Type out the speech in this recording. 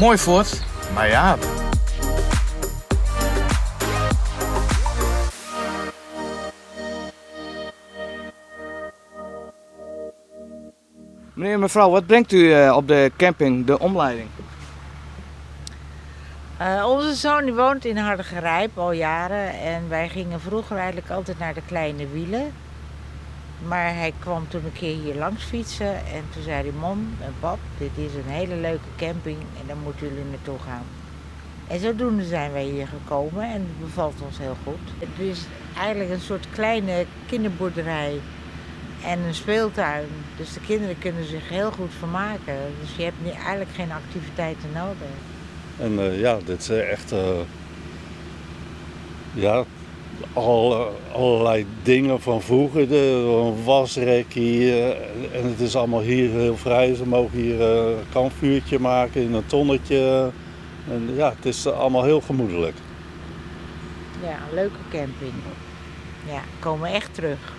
mooi fort, maar ja. Meneer en mevrouw, wat brengt u op de camping, de omleiding? Onze zoon die woont in Hardergerijp al jaren en wij gingen vroeger eigenlijk altijd naar de kleine wielen. Maar hij kwam toen een keer hier langs fietsen en toen zei hij, mam en pap, dit is een hele leuke camping en daar moeten jullie naartoe gaan. En zodoende zijn wij hier gekomen en het bevalt ons heel goed. Het is eigenlijk een soort kleine kinderboerderij en een speeltuin. Dus de kinderen kunnen zich heel goed vermaken. Dus je hebt eigenlijk geen activiteiten nodig. En dit is echt allerlei dingen van vroeger. Een wasrek hier. En het is allemaal hier heel vrij. Ze mogen hier een kampvuurtje maken in een tonnetje. En ja, het is allemaal heel gemoedelijk. Ja, een leuke camping. Ja, komen echt terug.